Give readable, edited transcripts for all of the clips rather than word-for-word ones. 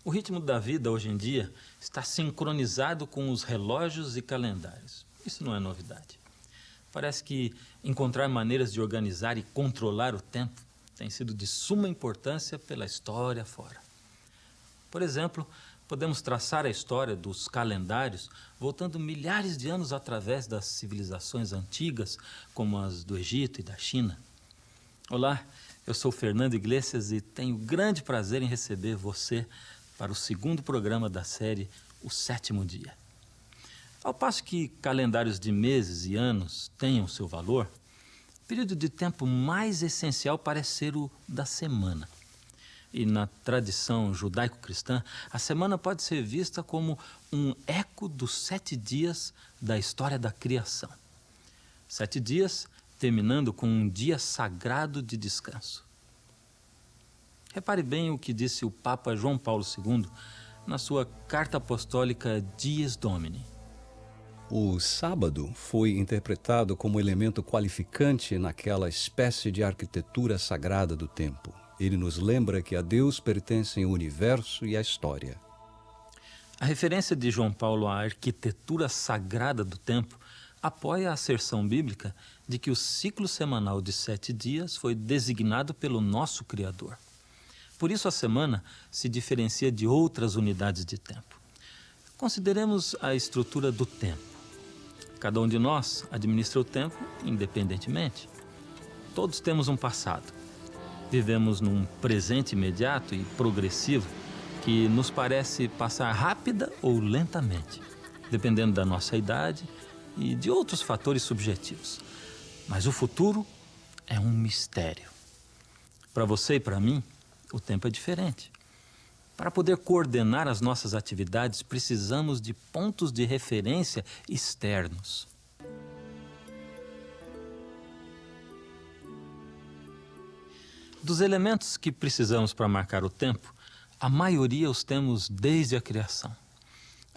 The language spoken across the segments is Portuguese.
O ritmo da vida hoje em dia está sincronizado com os relógios e calendários. Isso não é novidade. Parece que encontrar maneiras de organizar e controlar o tempo tem sido de suma importância pela história fora. Por exemplo, podemos traçar a história dos calendários voltando milhares de anos através das civilizações antigas, como as do Egito e da China. Olá, eu sou Fernando Iglesias e tenho grande prazer em receber você para o segundo programa da série O Sétimo Dia. Ao passo que calendários de meses e anos tenham seu valor, o período de tempo mais essencial parece ser o da semana. E na tradição judaico-cristã, a semana pode ser vista como um eco dos 7 dias da história da criação. 7 dias terminando com um dia sagrado de descanso. Repare bem o que disse o Papa João Paulo II na sua carta apostólica Dies Domini. O sábado foi interpretado como elemento qualificante naquela espécie de arquitetura sagrada do tempo. Ele nos lembra que a Deus pertencem o universo e a história. A referência de João Paulo à arquitetura sagrada do tempo apoia a asserção bíblica de que o ciclo semanal de 7 dias foi designado pelo nosso Criador. Por isso a semana se diferencia de outras unidades de tempo. Consideremos a estrutura do tempo. Cada um de nós administra o tempo independentemente. Todos temos um passado. Vivemos num presente imediato e progressivo que nos parece passar rápida ou lentamente, dependendo da nossa idade e de outros fatores subjetivos. Mas o futuro é um mistério. Para você e para mim, o tempo é diferente. Para poder coordenar as nossas atividades, precisamos de pontos de referência externos. Dos elementos que precisamos para marcar o tempo, a maioria os temos desde a criação.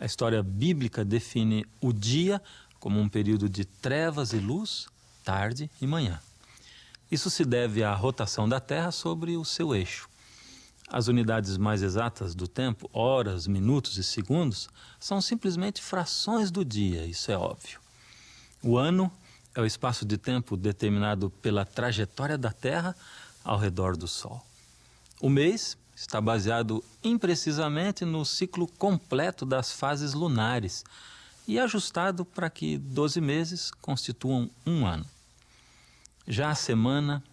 A história bíblica define o dia como um período de trevas e luz, tarde e manhã. Isso se deve à rotação da Terra sobre o seu eixo. As unidades mais exatas do tempo, horas, minutos e segundos, são simplesmente frações do dia, isso é óbvio. O ano é o espaço de tempo determinado pela trajetória da Terra ao redor do Sol. O mês está baseado imprecisamente no ciclo completo das fases lunares e ajustado para que 12 meses constituam um ano. Já a semana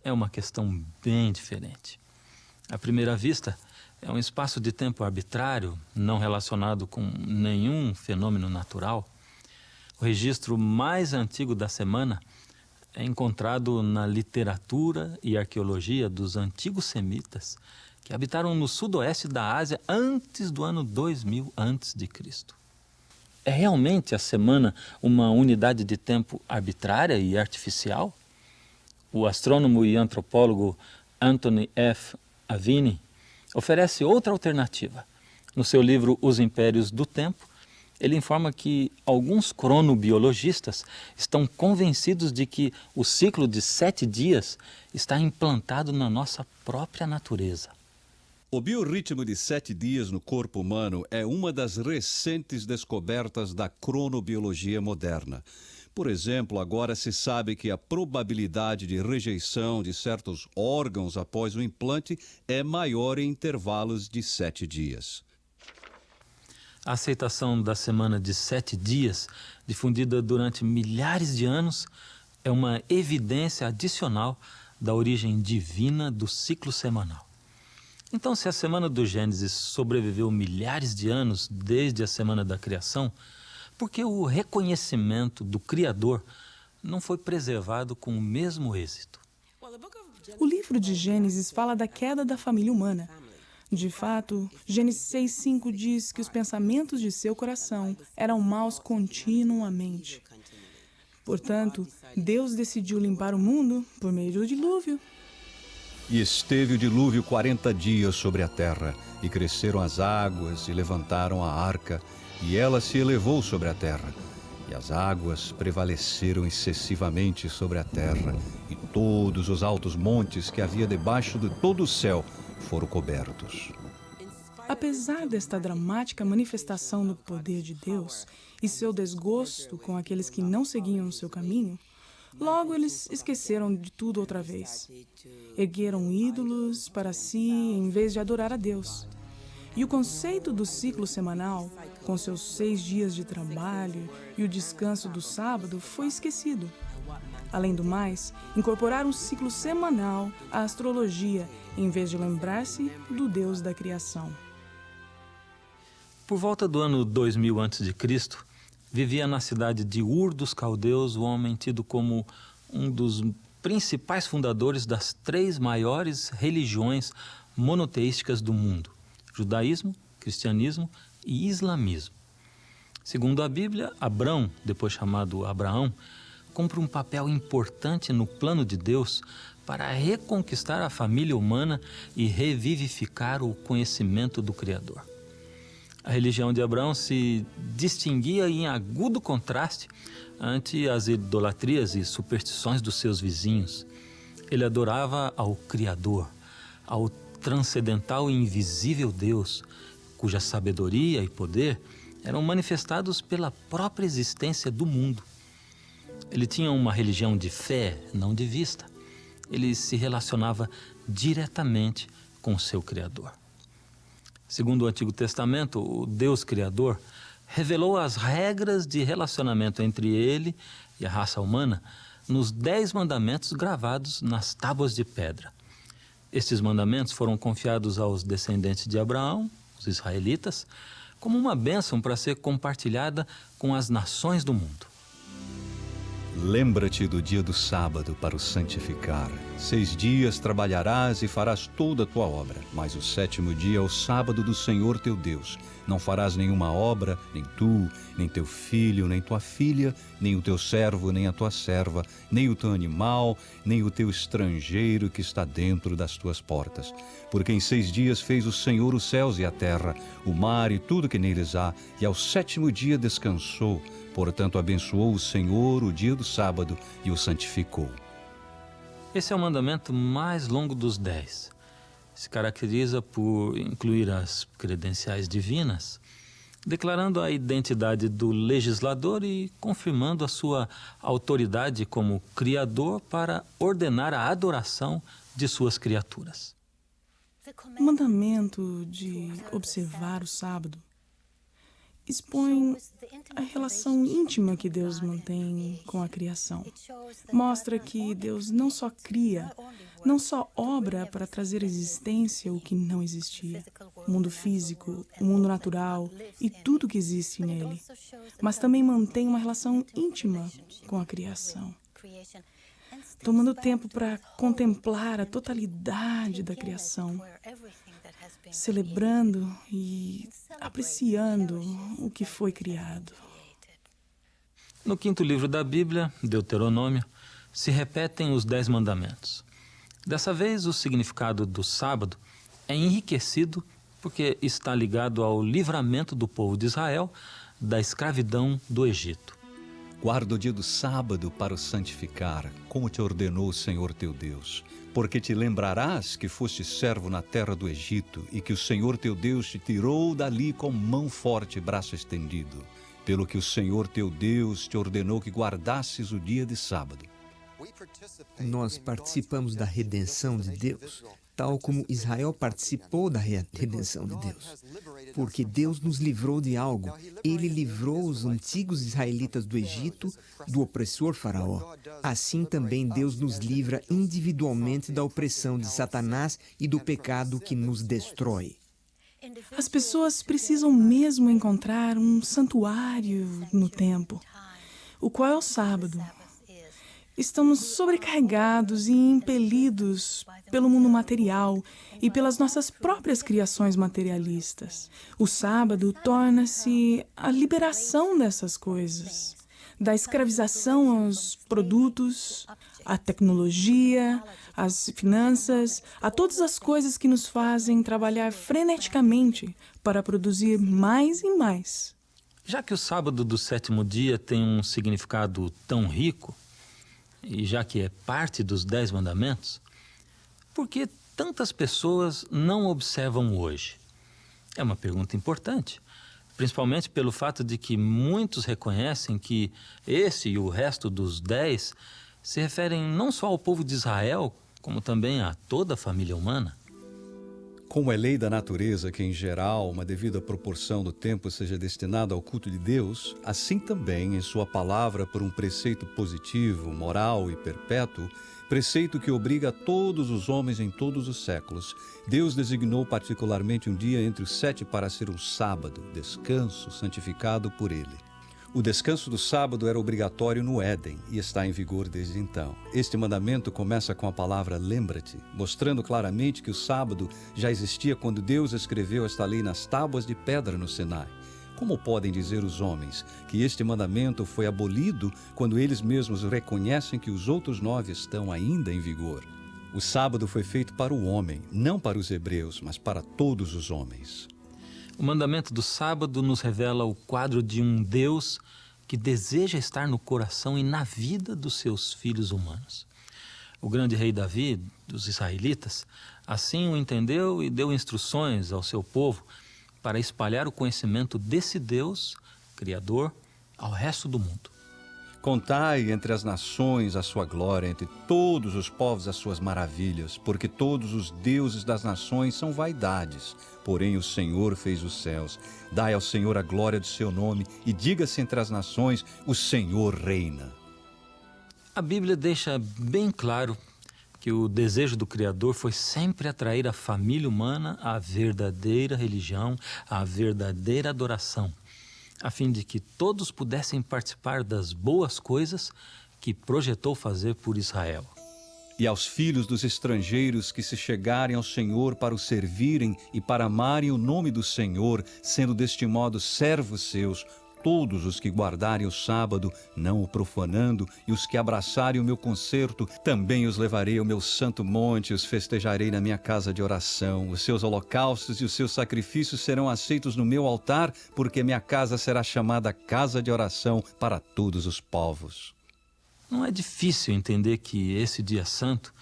é uma questão bem diferente. À primeira vista, é um espaço de tempo arbitrário, não relacionado com nenhum fenômeno natural. O registro mais antigo da semana é encontrado na literatura e arqueologia dos antigos semitas, que habitaram no sudoeste da Ásia antes do ano 2000 a.C. É realmente a semana uma unidade de tempo arbitrária e artificial? O astrônomo e antropólogo Anthony F. Avini oferece outra alternativa. No seu livro Os Impérios do Tempo, ele informa que alguns cronobiologistas estão convencidos de que o ciclo de 7 dias está implantado na nossa própria natureza. O biorritmo de 7 dias no corpo humano é uma das recentes descobertas da cronobiologia moderna. Por exemplo, agora se sabe que a probabilidade de rejeição de certos órgãos após o implante é maior em intervalos de 7 dias. A aceitação da semana de 7 dias, difundida durante milhares de anos, é uma evidência adicional da origem divina do ciclo semanal. Então, se a semana do Gênesis sobreviveu milhares de anos desde a semana da criação, por que o reconhecimento do Criador não foi preservado com o mesmo êxito? O livro de Gênesis fala da queda da família humana. De fato, Gênesis 6:5 diz que os pensamentos de seu coração eram maus continuamente. Portanto, Deus decidiu limpar o mundo por meio do dilúvio. E esteve o dilúvio 40 dias sobre a terra, e cresceram as águas, e levantaram a arca, e ela se elevou sobre a terra. E as águas prevaleceram excessivamente sobre a terra, e todos os altos montes que havia debaixo de todo o céu foram cobertos. Apesar desta dramática manifestação do poder de Deus e seu desgosto com aqueles que não seguiam o seu caminho, logo eles esqueceram de tudo outra vez. Ergueram ídolos para si em vez de adorar a Deus. E o conceito do ciclo semanal, com seus 6 dias de trabalho e o descanso do sábado, foi esquecido. Além do mais, incorporaram um ciclo semanal à astrologia, em vez de lembrar-se do Deus da criação. Por volta do ano 2000 a.C., vivia na cidade de Ur dos Caldeus o homem tido como um dos principais fundadores das 3 maiores religiões monoteísticas do mundo: judaísmo, cristianismo e islamismo. Segundo a Bíblia, Abrão, depois chamado Abraão, cumpre um papel importante no plano de Deus para reconquistar a família humana e revivificar o conhecimento do Criador. A religião de Abraão se distinguia em agudo contraste ante as idolatrias e superstições dos seus vizinhos. Ele adorava ao Criador, ao transcendental e invisível Deus, cuja sabedoria e poder eram manifestados pela própria existência do mundo. Ele tinha uma religião de fé, não de vista. Ele se relacionava diretamente com o seu Criador. Segundo o Antigo Testamento, o Deus Criador revelou as regras de relacionamento entre ele e a raça humana nos 10 mandamentos gravados nas tábuas de pedra. Estes mandamentos foram confiados aos descendentes de Abraão, os israelitas, como uma bênção para ser compartilhada com as nações do mundo. Lembra-te do dia do sábado para o santificar. 6 dias trabalharás e farás toda a tua obra, mas o 7º dia é o sábado do Senhor teu Deus. Não farás nenhuma obra, nem tu, nem teu filho, nem tua filha, nem o teu servo, nem a tua serva, nem o teu animal, nem o teu estrangeiro que está dentro das tuas portas. Porque em 6 dias fez o Senhor os céus e a terra, o mar e tudo que neles há, e ao 7º dia descansou. Portanto, abençoou o Senhor o dia do sábado e o santificou. Esse é o mandamento mais longo dos 10. Se caracteriza por incluir as credenciais divinas, declarando a identidade do legislador e confirmando a sua autoridade como criador para ordenar a adoração de suas criaturas. O mandamento de observar o sábado expõe a relação íntima que Deus mantém com a criação. Mostra que Deus não só cria, não só obra para trazer à existência o que não existia, o mundo físico, o mundo natural e tudo que existe nele, mas também mantém uma relação íntima com a criação, tomando tempo para contemplar a totalidade da criação, celebrando e apreciando o que foi criado. No 5º livro da Bíblia, Deuteronômio, se repetem os 10 mandamentos. Dessa vez, o significado do sábado é enriquecido porque está ligado ao livramento do povo de Israel da escravidão do Egito. Guarda o dia do sábado para o santificar, como te ordenou o Senhor teu Deus. Porque te lembrarás que foste servo na terra do Egito e que o Senhor teu Deus te tirou dali com mão forte e braço estendido. Pelo que o Senhor teu Deus te ordenou que guardasses o dia de sábado. Nós participamos da redenção de Deus, tal como Israel participou da redenção de Deus. Porque Deus nos livrou de algo. Ele livrou os antigos israelitas do Egito, do opressor Faraó. Assim também Deus nos livra individualmente da opressão de Satanás e do pecado que nos destrói. As pessoas precisam mesmo encontrar um santuário no tempo, o qual é o sábado. Estamos sobrecarregados e impelidos pelo mundo material e pelas nossas próprias criações materialistas. O sábado torna-se a liberação dessas coisas, da escravização aos produtos, à tecnologia, às finanças, a todas as coisas que nos fazem trabalhar freneticamente para produzir mais e mais. Já que o sábado do 7º dia tem um significado tão rico, e já que é parte dos 10 mandamentos, por que tantas pessoas não observam hoje? É uma pergunta importante, principalmente pelo fato de que muitos reconhecem que esse e o resto dos 10 se referem não só ao povo de Israel, como também a toda a família humana. Como é lei da natureza que, em geral, uma devida proporção do tempo seja destinada ao culto de Deus, assim também, em sua palavra, por um preceito positivo, moral e perpétuo, preceito que obriga a todos os homens em todos os séculos, Deus designou particularmente um dia entre os 7 para ser um sábado, descanso santificado por Ele. O descanso do sábado era obrigatório no Éden e está em vigor desde então. Este mandamento começa com a palavra lembra-te, mostrando claramente que o sábado já existia quando Deus escreveu esta lei nas tábuas de pedra no Sinai. Como podem dizer os homens que este mandamento foi abolido quando eles mesmos reconhecem que os outros 9 estão ainda em vigor? O sábado foi feito para o homem, não para os hebreus, mas para todos os homens. O mandamento do sábado nos revela o quadro de um Deus que deseja estar no coração e na vida dos seus filhos humanos. O grande rei Davi, dos israelitas, assim o entendeu e deu instruções ao seu povo para espalhar o conhecimento desse Deus, Criador, ao resto do mundo. Contai entre as nações a sua glória, entre todos os povos as suas maravilhas, porque todos os deuses das nações são vaidades, porém o Senhor fez os céus. Dai ao Senhor a glória do seu nome e diga-se entre as nações, o Senhor reina. A Bíblia deixa bem claro que o desejo do Criador foi sempre atrair a família humana à verdadeira religião, à verdadeira adoração, a fim de que todos pudessem participar das boas coisas que projetou fazer por Israel. E aos filhos dos estrangeiros que se chegarem ao Senhor para o servirem e para amarem o nome do Senhor, sendo deste modo servos seus, todos os que guardarem o sábado, não o profanando, e os que abraçarem o meu concerto, também os levarei ao meu santo monte, os festejarei na minha casa de oração. Os seus holocaustos e os seus sacrifícios serão aceitos no meu altar, porque minha casa será chamada casa de oração para todos os povos. Não é difícil entender que esse dia santo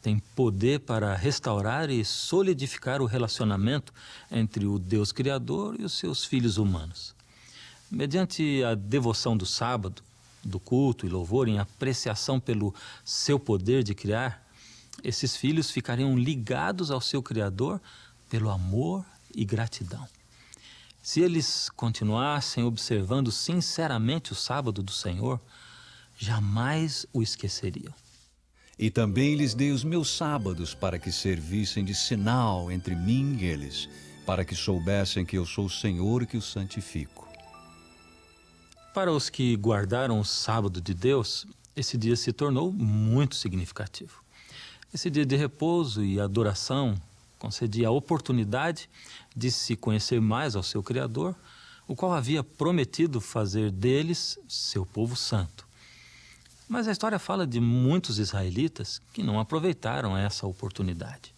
tem poder para restaurar e solidificar o relacionamento entre o Deus Criador e os seus filhos humanos. Mediante a devoção do sábado, do culto e louvor em apreciação pelo seu poder de criar, esses filhos ficariam ligados ao seu Criador pelo amor e gratidão. Se eles continuassem observando sinceramente o sábado do Senhor, jamais o esqueceriam. E também lhes dei os meus sábados para que servissem de sinal entre mim e eles, para que soubessem que eu sou o Senhor que os santifico. Para os que guardaram o sábado de Deus, esse dia se tornou muito significativo. Esse dia de repouso e adoração concedia a oportunidade de se conhecer mais ao seu Criador, o qual havia prometido fazer deles seu povo santo. Mas a história fala de muitos israelitas que não aproveitaram essa oportunidade.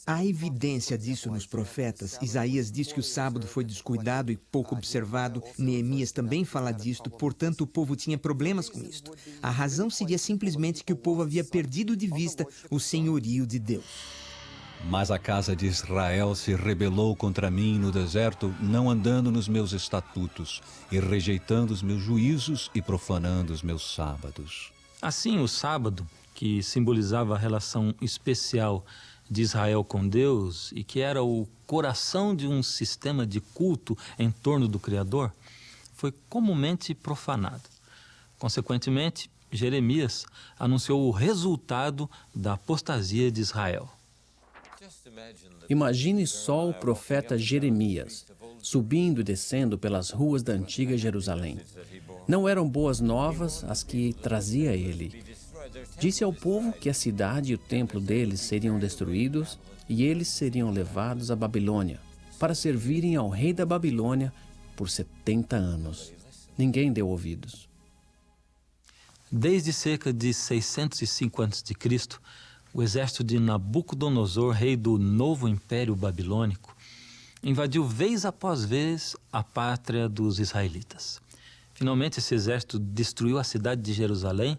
Há evidência disso nos profetas. Isaías diz que o sábado foi descuidado e pouco observado. Neemias também fala disto, portanto o povo tinha problemas com isto. A razão seria simplesmente que o povo havia perdido de vista o senhorio de Deus. Mas a casa de Israel se rebelou contra mim no deserto, não andando nos meus estatutos, e rejeitando os meus juízos e profanando os meus sábados. Assim, o sábado, que simbolizava a relação especial de Israel com Deus e que era o coração de um sistema de culto em torno do Criador, foi comumente profanado. Consequentemente, Jeremias anunciou o resultado da apostasia de Israel. Imagine só o profeta Jeremias, subindo e descendo pelas ruas da antiga Jerusalém. Não eram boas novas as que trazia ele. Disse ao povo que a cidade e o templo deles seriam destruídos e eles seriam levados à Babilônia para servirem ao rei da Babilônia por 70 anos. Ninguém deu ouvidos. Desde cerca de 605 a.C., o exército de Nabucodonosor, rei do novo Império Babilônico, invadiu vez após vez a pátria dos israelitas. Finalmente, esse exército destruiu a cidade de Jerusalém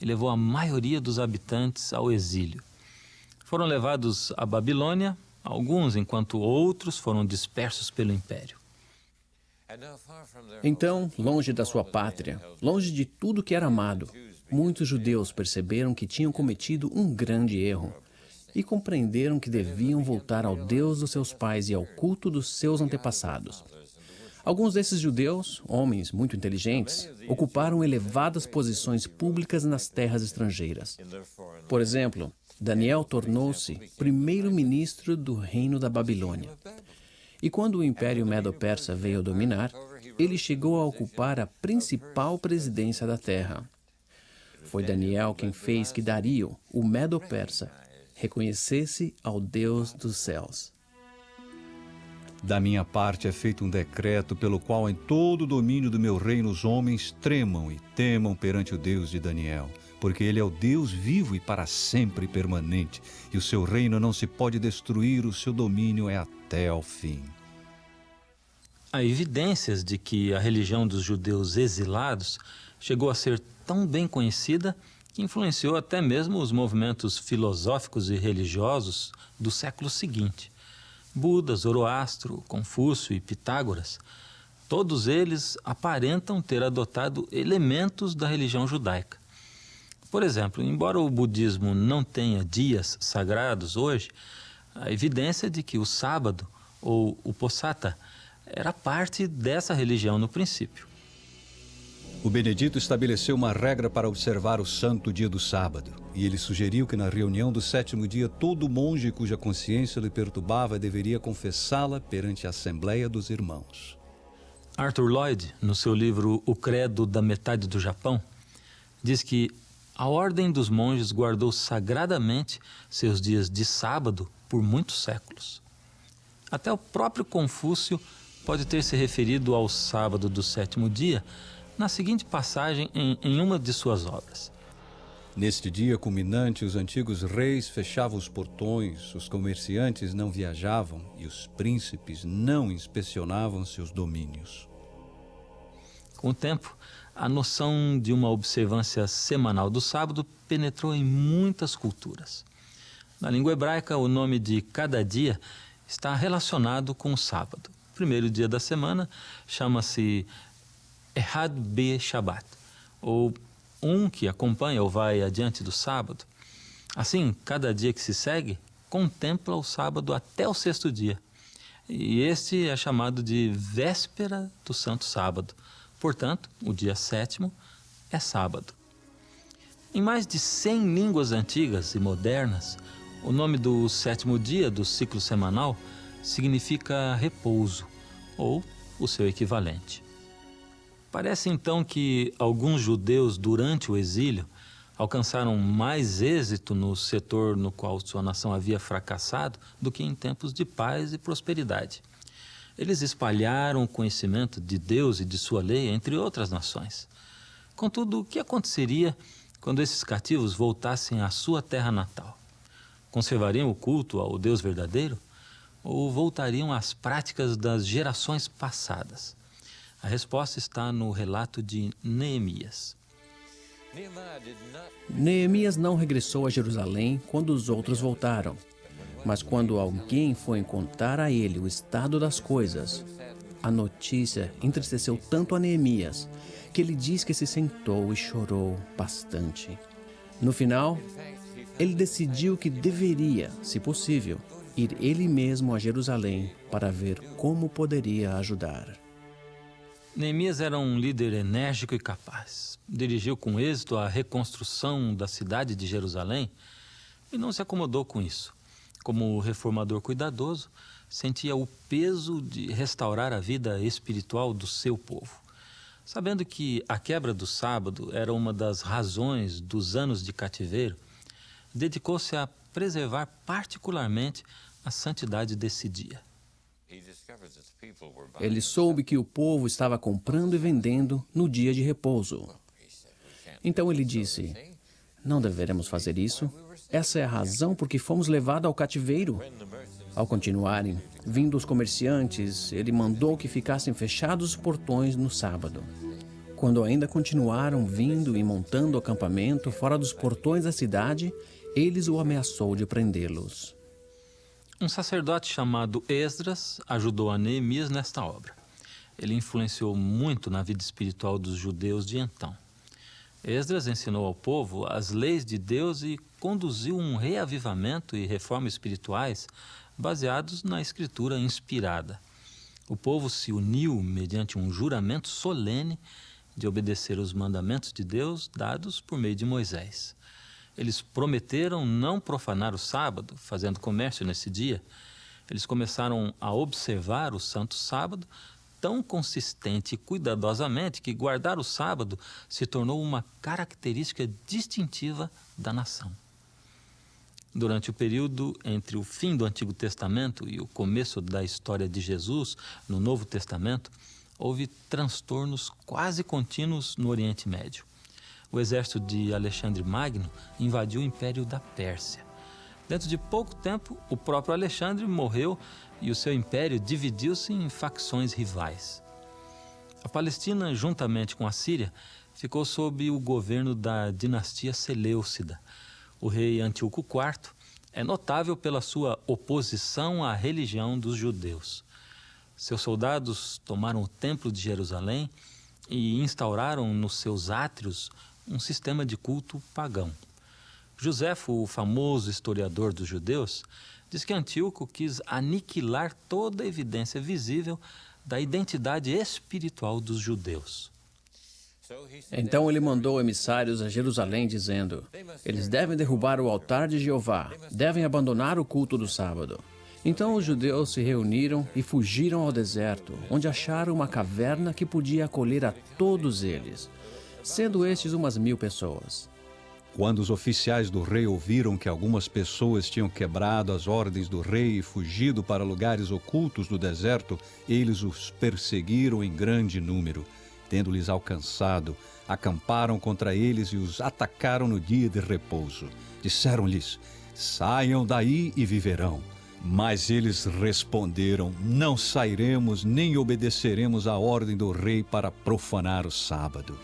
e levou a maioria dos habitantes ao exílio. Foram levados à Babilônia alguns enquanto outros foram dispersos pelo império. Então, longe da sua pátria, longe de tudo que era amado, muitos judeus perceberam que tinham cometido um grande erro e compreenderam que deviam voltar ao Deus dos seus pais e ao culto dos seus antepassados. Alguns desses judeus, homens muito inteligentes, ocuparam elevadas posições públicas nas terras estrangeiras. Por exemplo, Daniel tornou-se primeiro-ministro do reino da Babilônia. E quando o Império Medo-Persa veio dominar, ele chegou a ocupar a principal presidência da terra. Foi Daniel quem fez que Dario, o Medo-Persa, reconhecesse ao Deus dos céus. Da minha parte é feito um decreto pelo qual em todo o domínio do meu reino os homens tremam e temam perante o Deus de Daniel, porque ele é o Deus vivo e para sempre permanente, e o seu reino não se pode destruir, o seu domínio é até ao fim. Há evidências de que a religião dos judeus exilados chegou a ser tão bem conhecida que influenciou até mesmo os movimentos filosóficos e religiosos do século seguinte. Buda, Zoroastro, Confúcio e Pitágoras, todos eles aparentam ter adotado elementos da religião judaica. Por exemplo, embora o budismo não tenha dias sagrados hoje, há evidência de que o sábado, ou o Posata, era parte dessa religião no princípio. O Benedito estabeleceu uma regra para observar o santo dia do sábado, e ele sugeriu que na reunião do 7º dia todo monge cuja consciência lhe perturbava deveria confessá-la perante a Assembleia dos Irmãos. Arthur Lloyd, no seu livro O Credo da Metade do Japão, diz que a Ordem dos Monges guardou sagradamente seus dias de sábado por muitos séculos. Até o próprio Confúcio pode ter se referido ao sábado do 7º dia na seguinte passagem em uma de suas obras. Neste dia culminante, os antigos reis fechavam os portões, os comerciantes não viajavam e os príncipes não inspecionavam seus domínios. Com o tempo, a noção de uma observância semanal do sábado penetrou em muitas culturas. Na língua hebraica, o nome de cada dia está relacionado com o sábado. O primeiro dia da semana chama-se Ehad Be-Shabbat, ou um que acompanha ou vai adiante do sábado. Assim, cada dia que se segue contempla o sábado até o 6º dia. E este é chamado de véspera do Santo Sábado. Portanto, o dia 7º é sábado. Em mais de 100 línguas antigas e modernas, o nome do 7º dia do ciclo semanal significa repouso, ou o seu equivalente. Parece então que alguns judeus durante o exílio alcançaram mais êxito no setor no qual sua nação havia fracassado do que em tempos de paz e prosperidade. Eles espalharam o conhecimento de Deus e de sua lei entre outras nações. Contudo, o que aconteceria quando esses cativos voltassem à sua terra natal? Conservariam o culto ao Deus verdadeiro ou voltariam às práticas das gerações passadas? A resposta está no relato de Neemias. Neemias não regressou a Jerusalém quando os outros voltaram, mas quando alguém foi contar a ele o estado das coisas, a notícia entristeceu tanto a Neemias que ele diz que se sentou e chorou bastante. No final, ele decidiu que deveria, se possível, ir ele mesmo a Jerusalém para ver como poderia ajudar. Neemias era um líder enérgico e capaz. Dirigiu com êxito a reconstrução da cidade de Jerusalém e não se acomodou com isso. Como reformador cuidadoso, sentia o peso de restaurar a vida espiritual do seu povo. Sabendo que a quebra do sábado era uma das razões dos anos de cativeiro, dedicou-se a preservar particularmente a santidade desse dia. Ele soube que o povo estava comprando e vendendo no dia de repouso. Então ele disse: não deveremos fazer isso. Essa é a razão por que fomos levados ao cativeiro. Ao continuarem vindo os comerciantes, ele mandou que ficassem fechados os portões no sábado. Quando ainda continuaram vindo e montando o acampamento fora dos portões da cidade, eles o ameaçou de prendê-los. Um sacerdote chamado Esdras ajudou a Neemias nesta obra. Ele influenciou muito na vida espiritual dos judeus de então. Esdras ensinou ao povo as leis de Deus e conduziu um reavivamento e reforma espirituais baseados na escritura inspirada. O povo se uniu mediante um juramento solene de obedecer os mandamentos de Deus dados por meio de Moisés. Eles prometeram não profanar o sábado, fazendo comércio nesse dia. Eles começaram a observar o santo sábado tão consistente e cuidadosamente que guardar o sábado se tornou uma característica distintiva da nação. Durante o período entre o fim do Antigo Testamento e o começo da história de Jesus no Novo Testamento, houve transtornos quase contínuos no Oriente Médio. O exército de Alexandre Magno invadiu o Império da Pérsia. Dentro de pouco tempo, o próprio Alexandre morreu e o seu império dividiu-se em facções rivais. A Palestina, juntamente com a Síria, ficou sob o governo da dinastia Seleucida. O rei Antíoco IV é notável pela sua oposição à religião dos judeus. Seus soldados tomaram o Templo de Jerusalém e instauraram nos seus átrios um sistema de culto pagão. Joséfo, o famoso historiador dos judeus, diz que Antíoco quis aniquilar toda a evidência visível da identidade espiritual dos judeus. Então ele mandou emissários a Jerusalém dizendo: eles devem derrubar o altar de Jeová, devem abandonar o culto do sábado. Então os judeus se reuniram e fugiram ao deserto, onde acharam uma caverna que podia acolher a todos eles, sendo estes umas 1000 pessoas. Quando os oficiais do rei ouviram que algumas pessoas tinham quebrado as ordens do rei e fugido para lugares ocultos do deserto, eles os perseguiram em grande número. Tendo-lhes alcançado, acamparam contra eles e os atacaram no dia de repouso. Disseram-lhes: saiam daí e viverão. Mas eles responderam: não sairemos nem obedeceremos à ordem do rei para profanar o sábado.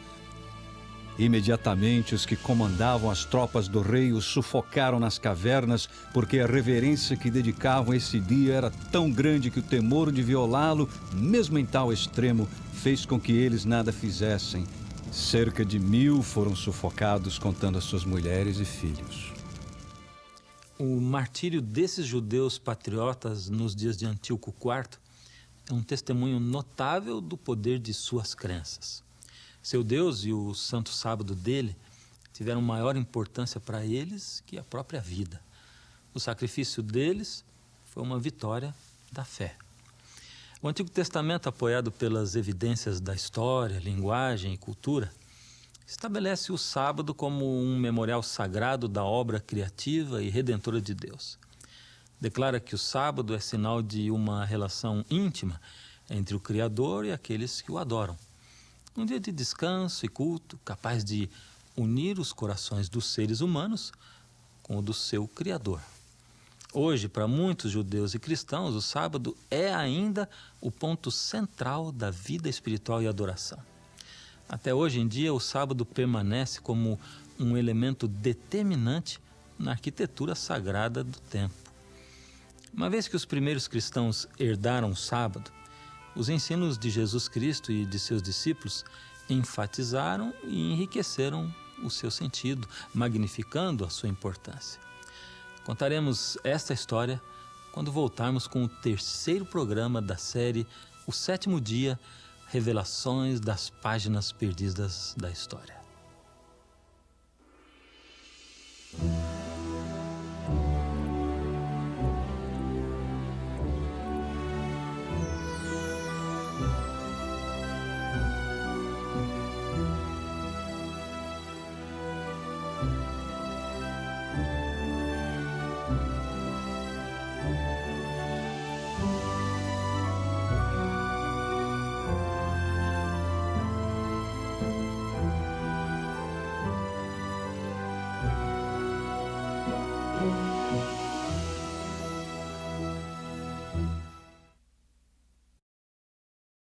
Imediatamente os que comandavam as tropas do rei os sufocaram nas cavernas, porque a reverência que dedicavam a esse dia era tão grande que o temor de violá-lo, mesmo em tal extremo, fez com que eles nada fizessem. Cerca de 1000 foram sufocados, contando as suas mulheres e filhos. O martírio desses judeus patriotas nos dias de Antíoco IV é um testemunho notável do poder de suas crenças. Seu Deus e o santo sábado dele tiveram maior importância para eles que a própria vida. O sacrifício deles foi uma vitória da fé. O Antigo Testamento, apoiado pelas evidências da história, linguagem e cultura, estabelece o sábado como um memorial sagrado da obra criativa e redentora de Deus. Declara que o sábado é sinal de uma relação íntima entre o Criador e aqueles que o adoram. Um dia de descanso e culto capaz de unir os corações dos seres humanos com o do seu Criador. Hoje, para muitos judeus e cristãos, o sábado é ainda o ponto central da vida espiritual e adoração. Até hoje em dia, o sábado permanece como um elemento determinante na arquitetura sagrada do tempo. Uma vez que os primeiros cristãos herdaram o sábado, os ensinos de Jesus Cristo e de seus discípulos enfatizaram e enriqueceram o seu sentido, magnificando a sua importância. Contaremos esta história quando voltarmos com o 3º programa da série O Sétimo Dia, Revelações das Páginas Perdidas da História.